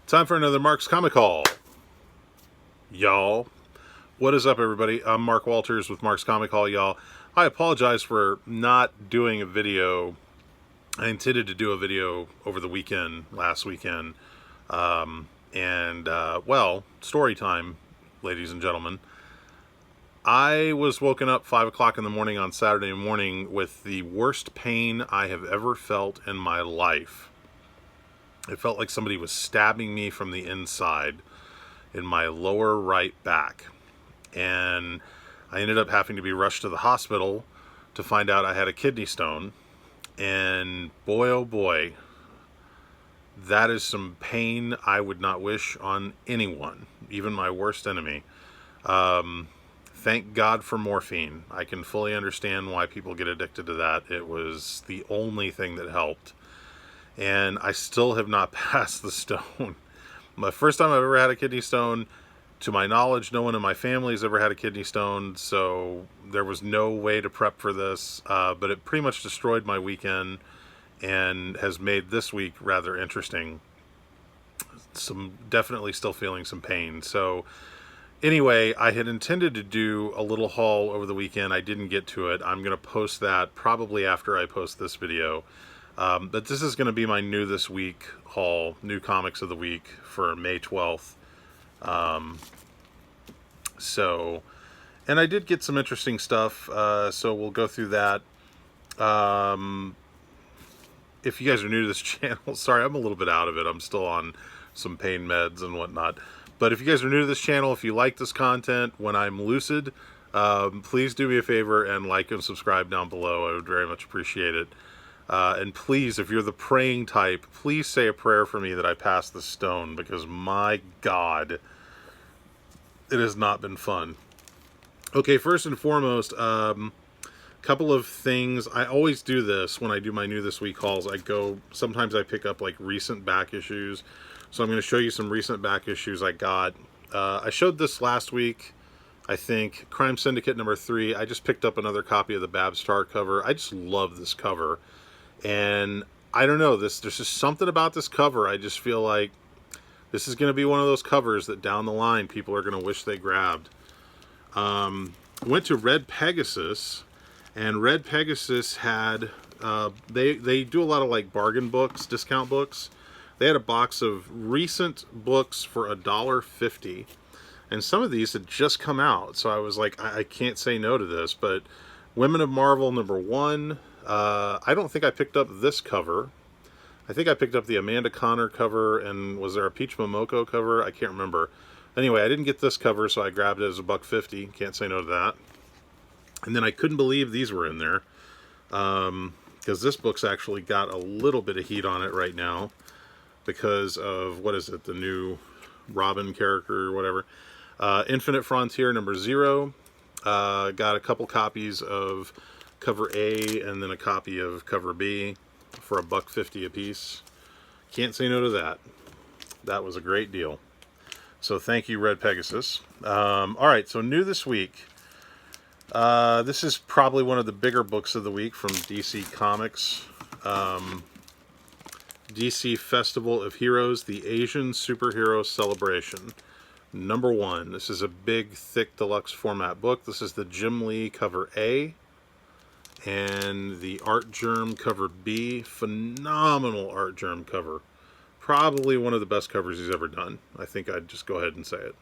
Time for another Mark's Comic Haul. Y'all. What is up, everybody? I'm Mark Walters with Mark's Comic Haul, y'all. I apologize for not doing a video. I intended to do a video over the weekend, last weekend. Well, story time, ladies and gentlemen. I was woken up 5 o'clock in the morning on Saturday morning with the worst pain I have ever felt in my life. It felt like somebody was stabbing me from the inside in my lower right back. And I ended up having to be rushed to the hospital to find out I had a kidney stone. And boy, oh boy, that is some pain I would not wish on anyone, even my worst enemy. Thank God for morphine. I can fully understand why people get addicted to that. It was the only thing that helped. And I still have not passed the stone. My first time I've ever had a kidney stone. To my knowledge, no one in my family has ever had a kidney stone, so there was no way to prep for this. But it pretty much destroyed my weekend and has made this week rather interesting. Definitely still feeling some pain. So anyway, I had intended to do a little haul over the weekend. I didn't get to it. I'm going to post that probably after I post this video. But this is going to be my new this week haul, new comics of the week for May 12th. And I did get some interesting stuff, so we'll go through that. If you guys are new to this channel, sorry, I'm a little bit out of it. I'm still on some pain meds and whatnot. But if you guys are new to this channel, if you like this content, when I'm lucid, please do me a favor and like and subscribe down below. I would very much appreciate it. And please, if you're the praying type, please say a prayer for me that I pass the stone, because my God, it has not been fun. Okay, first and foremost, couple of things. I always do this when I do my new this week hauls. Sometimes I pick up like recent back issues. So I'm going to show you some recent back issues I got. I showed this last week, I think, Crime Syndicate number 3. I just picked up another copy of the Babstar cover. I just love this cover. And I don't know, there's just something about this cover. I just feel like this is going to be one of those covers that down the line people are going to wish they grabbed. Went to Red Pegasus, and Red Pegasus had, they do a lot of like bargain books, discount books. They had a box of recent books for $1.50. And some of these had just come out. So I was like, I can't say no to this. But Women of Marvel number 1. I don't think I picked up this cover. I think I picked up the Amanda Connor cover, and was there a Peach Momoko cover? I can't remember. Anyway, I didn't get this cover, so I grabbed it as $1.50. Can't say no to that. And then I couldn't believe these were in there, because this book's actually got a little bit of heat on it right now because of, what is it, the new Robin character or whatever. Infinite Frontier number 0. Got a couple copies of cover A and then a copy of cover B for $1.50 a piece. Can't say no to that. That was a great deal. So thank you, Red Pegasus. All right, so new this week. This is probably one of the bigger books of the week from DC Comics. DC Festival of Heroes, the Asian Superhero Celebration. Number 1. This is a big, thick, deluxe format book. This is the Jim Lee cover A. And the Art Germ cover B. Phenomenal Art Germ cover. Probably one of the best covers he's ever done. I think I'd just go ahead and say it.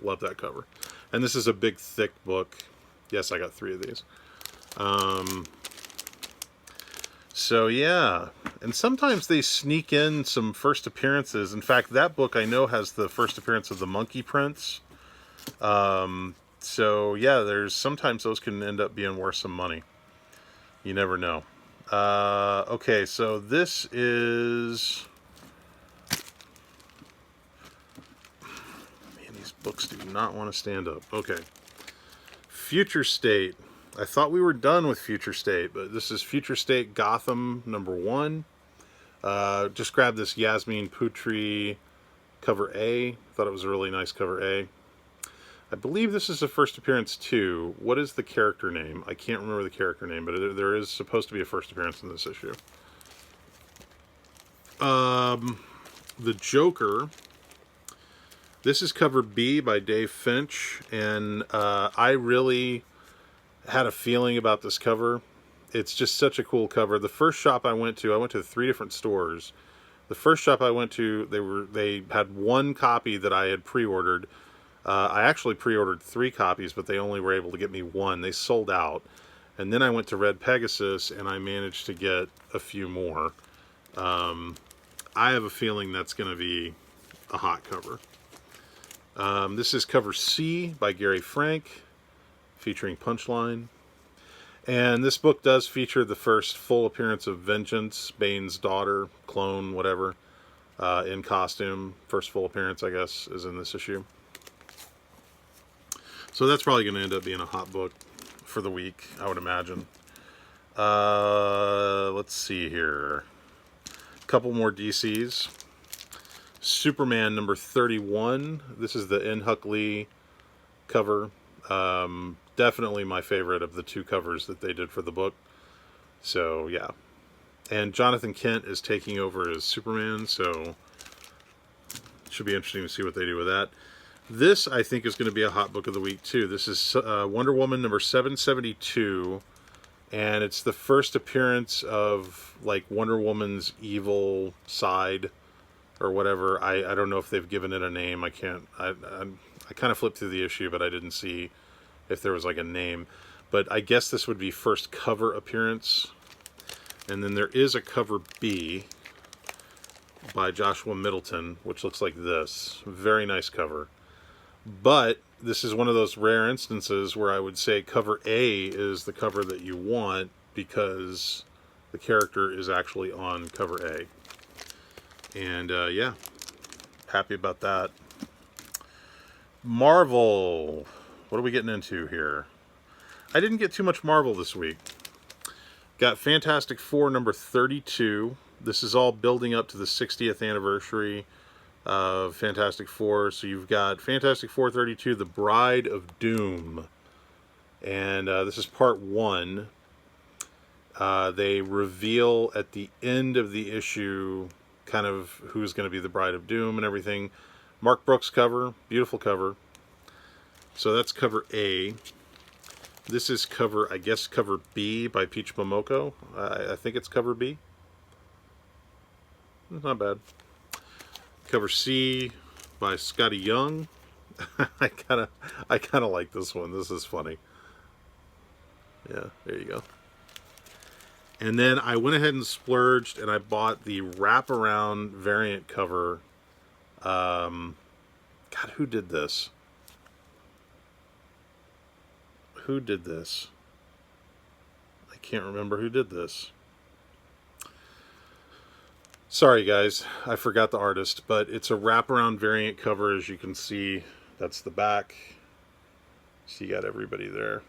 Love that cover. And this is a big, thick book. Yes, I got 3 of these. So, yeah. And sometimes they sneak in some first appearances. In fact, that book I know has the first appearance of the Monkey Prince. So, yeah, sometimes those can end up being worth some money. You never know. Okay, so this is... Man, these books do not want to stand up. Okay. Future State. I thought we were done with Future State, but this is Future State Gotham number 1. Just grabbed this Yasmin Putri cover A. Thought it was a really nice cover A. I believe this is the first appearance too. What is the character name? I can't remember the character name, but there is supposed to be a first appearance in this issue. The Joker. This is cover B by Dave Finch, and I really had a feeling about this cover. It's just such a cool cover. The first shop I went to 3 different stores. The first shop I went to, they had one copy that I had pre-ordered. I actually pre-ordered 3 copies, but they only were able to get me 1. They sold out. And then I went to Red Pegasus, and I managed to get a few more. I have a feeling that's going to be a hot cover. This is cover C by Gary Frank, featuring Punchline. And this book does feature the first full appearance of Vengeance, Bane's daughter, clone, whatever, in costume. First full appearance, I guess, is in this issue. So that's probably going to end up being a hot book for the week, I would imagine. Let's see here. A couple more DCs. Superman number 31. This is the N. Huck Lee cover. Definitely my favorite of the 2 covers that they did for the book. So, yeah. And Jonathan Kent is taking over as Superman, so it should be interesting to see what they do with that. This, I think, is going to be a hot book of the week, too. This is Wonder Woman number 772, and it's the first appearance of, like, Wonder Woman's evil side, or whatever. I don't know if they've given it a name. I kind of flipped through the issue, but I didn't see if there was like a name. But I guess this would be first cover appearance. And then there is a cover B by Joshua Middleton, which looks like this. Very nice cover. But this is one of those rare instances where I would say cover A is the cover that you want, because the character is actually on cover A. And, yeah, happy about that. Marvel. What are we getting into here? I didn't get too much Marvel this week. Got Fantastic Four number 32. This is all building up to the 60th anniversary of Fantastic Four. So you've got Fantastic Four 32, The Bride of Doom. And this is part 1. They reveal at the end of the issue kind of who's going to be the Bride of Doom and everything. Mark Brooks cover, beautiful cover. So that's cover A. This is cover, I guess, cover B by Peach Momoko. I think it's cover B. Not bad. Cover C by Scotty Young. I kind of like this one. This is funny. Yeah, there you go. And then I went ahead and splurged, and I bought the wraparound variant cover. God, who did this? Who did this? I can't remember who did this. Sorry, guys. I forgot the artist, but it's a wraparound variant cover. As you can see, that's the back. So you got everybody there.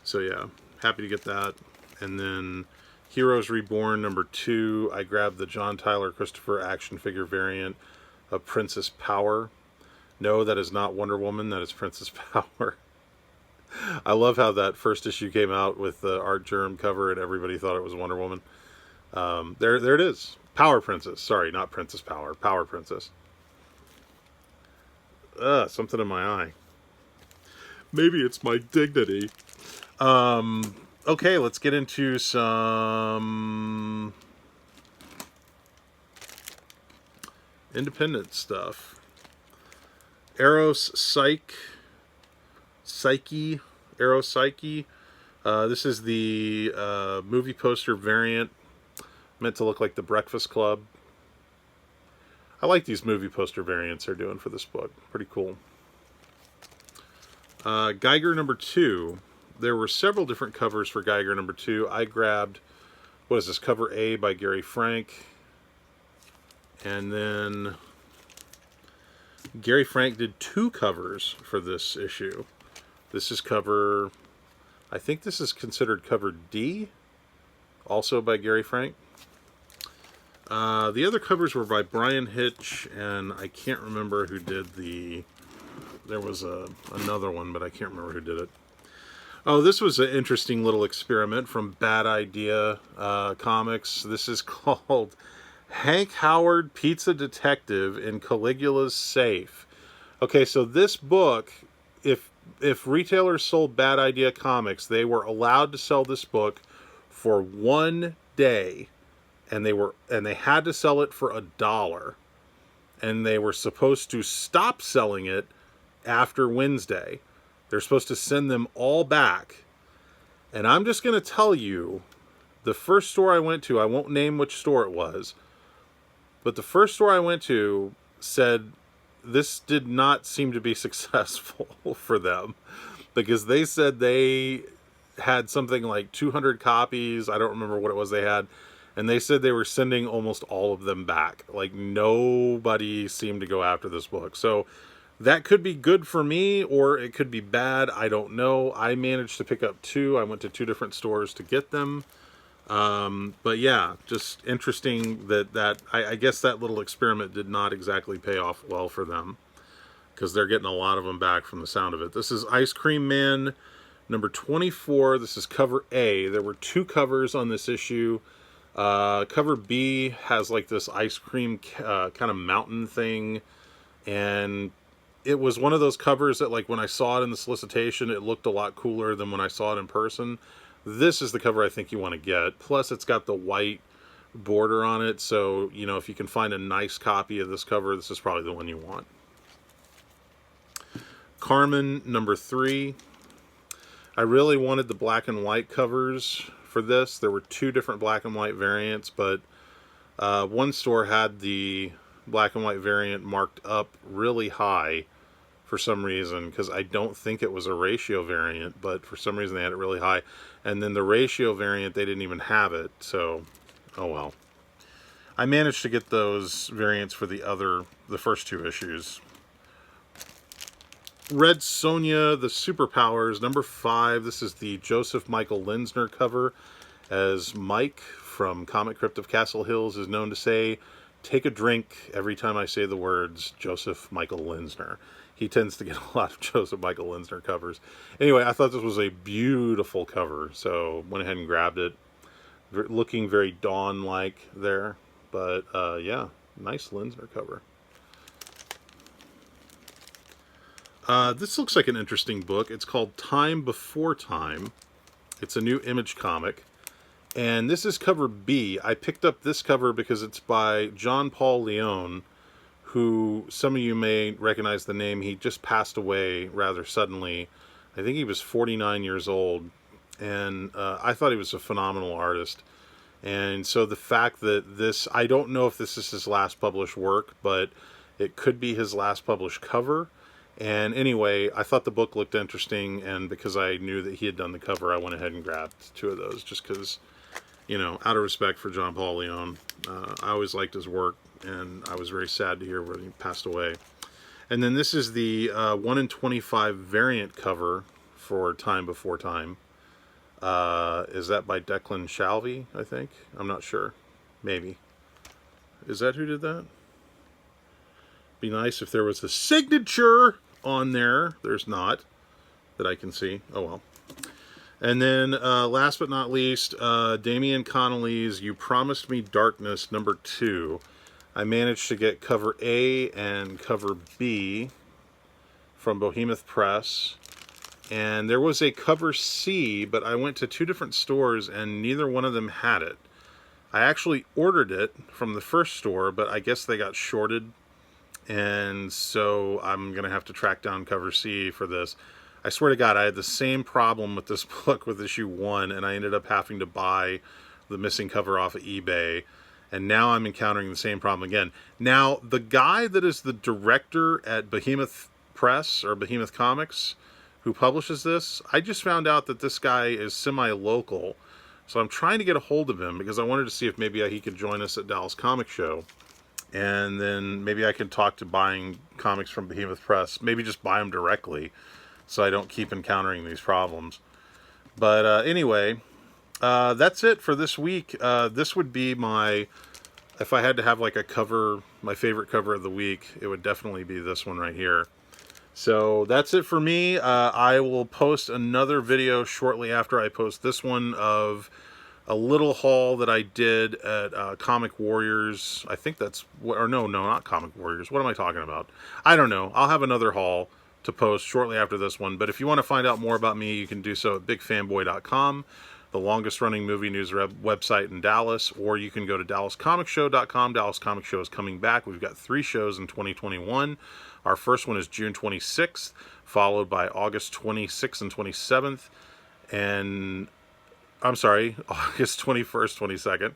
So, yeah, happy to get that. And then Heroes Reborn number 2, I grabbed the John Tyler Christopher action figure variant of Princess Power. No, that is not Wonder Woman, that is Princess Power. I love how that first issue came out with the Art Germ cover and everybody thought it was Wonder Woman. There it is. Power Princess. Sorry, not Princess Power. Power Princess. Something in my eye. Maybe it's my dignity. Okay, let's get into some independent stuff. Eros Psyche. This is the movie poster variant, meant to look like the Breakfast Club. I like these movie poster variants they're doing for this book. Pretty cool. Geiger number 2. There were several different covers for Geiger number 2. I grabbed, what is this, cover A by Gary Frank. And then Gary Frank did 2 covers for this issue. This is cover, I think this is considered cover D, also by Gary Frank. The other covers were by Brian Hitch, and I can't remember who did the, there was another one, but I can't remember who did it. Oh, this was an interesting little experiment from Bad Idea Comics. This is called Hank Howard, Pizza Detective in Caligula's Safe. Okay, so this book, if retailers sold Bad Idea Comics, they were allowed to sell this book for 1 day, and they had to sell it for $1, and they were supposed to stop selling it after Wednesday. They're supposed to send them all back. And I'm just going to tell you, the first store I went to, I won't name which store it was, but the first store I went to said this did not seem to be successful for them, because they said they had something like 200 copies. I don't remember what it was they had. And they said they were sending almost all of them back. Like, nobody seemed to go after this book. So that could be good for me, or it could be bad. I don't know. I managed to pick up 2. I went to 2 different stores to get them. But yeah, just interesting that I guess that little experiment did not exactly pay off well for them, because they're getting a lot of them back from the sound of it. This is Ice Cream Man number 24. This is cover A. There were 2 covers on this issue. Cover B has like this ice cream kind of mountain thing, and it was one of those covers that, like, when I saw it in the solicitation, it looked a lot cooler than when I saw it in person. This is the cover I think you want to get. Plus, it's got the white border on it, so, you know, if you can find a nice copy of this cover, this is probably the one you want. Carmen number 3. I really wanted the black and white covers for this. There were 2 different black and white variants, but one store had the black and white variant marked up really high for some reason, because I don't think it was a ratio variant, but for some reason they had it really high. And then the ratio variant, they didn't even have it, so oh well. I managed to get those variants for the first 2 issues. Red Sonja, The Superpowers, number 5. This is the Joseph Michael Linsner cover. As Mike from Comic Crypt of Castle Hills is known to say, take a drink every time I say the words Joseph Michael Linsner. He tends to get a lot of Joseph Michael Linsner covers. Anyway, I thought this was a beautiful cover, so went ahead and grabbed it. Looking very Dawn-like there, but yeah, nice Linsner cover. This looks like an interesting book. It's called Time Before Time. It's a new Image comic. And this is cover B. I picked up this cover because it's by John Paul Leon, who some of you may recognize the name. He just passed away rather suddenly. I think he was 49 years old. And I thought he was a phenomenal artist. And so the fact that this, I don't know if this is his last published work, but it could be his last published cover. And anyway, I thought the book looked interesting, and because I knew that he had done the cover, I went ahead and grabbed 2 of those, just because, you know, out of respect for John Paul Leon. I always liked his work, and I was very sad to hear when he passed away. And then this is the 1 in 25 variant cover for Time Before Time. Is that by Declan Shalvey, I think? I'm not sure. Maybe. Is that who did that? Be nice if there was a signature on there. There's not, that I can see. Oh well. And then last but not least, Damian Connolly's You Promised Me Darkness number 2. I managed to get cover A and cover B from Behemoth Press. And there was a cover C, but I went to 2 different stores and neither one of them had it. I actually ordered it from the first store, but I guess they got shorted. And so I'm going to have to track down cover C for this. I swear to God, I had the same problem with this book with issue 1, and I ended up having to buy the missing cover off of eBay. And now I'm encountering the same problem again. Now, the guy that is the director at Behemoth Press, or Behemoth Comics, who publishes this, I just found out that this guy is semi-local. So I'm trying to get a hold of him, because I wanted to see if maybe he could join us at Dallas Comic Show. And then maybe I can talk to buying comics from Behemoth Press. Maybe just buy them directly, so I don't keep encountering these problems. But anyway, that's it for this week. This would be my, if I had to have like a cover, my favorite cover of the week, it would definitely be this one right here. So that's it for me. I will post another video shortly after I post this one of a little haul that I did at Comic Warriors. I think that's or no, not Comic Warriors. What am I talking about? I don't know. I'll have another haul to post shortly after this one. But if you want to find out more about me, you can do so at bigfanboy.com, the longest running movie news website in Dallas, or you can go to dallascomicshow.com. Dallas Comic Show is coming back. We've got 3 shows in 2021. Our first one is June 26th, followed by August 26th and 27th, and I'm sorry, August 21st, 22nd,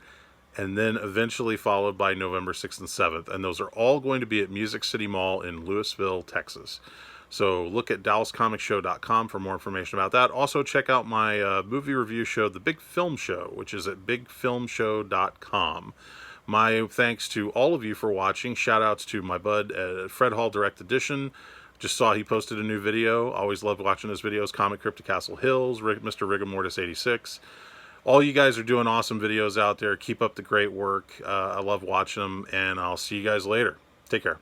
and then eventually followed by November 6th and 7th. And those are all going to be at Music City Mall in Lewisville, Texas. So look at DallasComicShow.com for more information about that. Also, check out my movie review show, The Big Film Show, which is at BigFilmShow.com. My thanks to all of you for watching. Shout outs to my bud Fred Hall Direct Edition. Just saw he posted a new video. Always loved watching his videos. Comic Crypt to Castle Hills, Mr. Rigamortis 86. All you guys are doing awesome videos out there. Keep up the great work. I love watching them, and I'll see you guys later. Take care.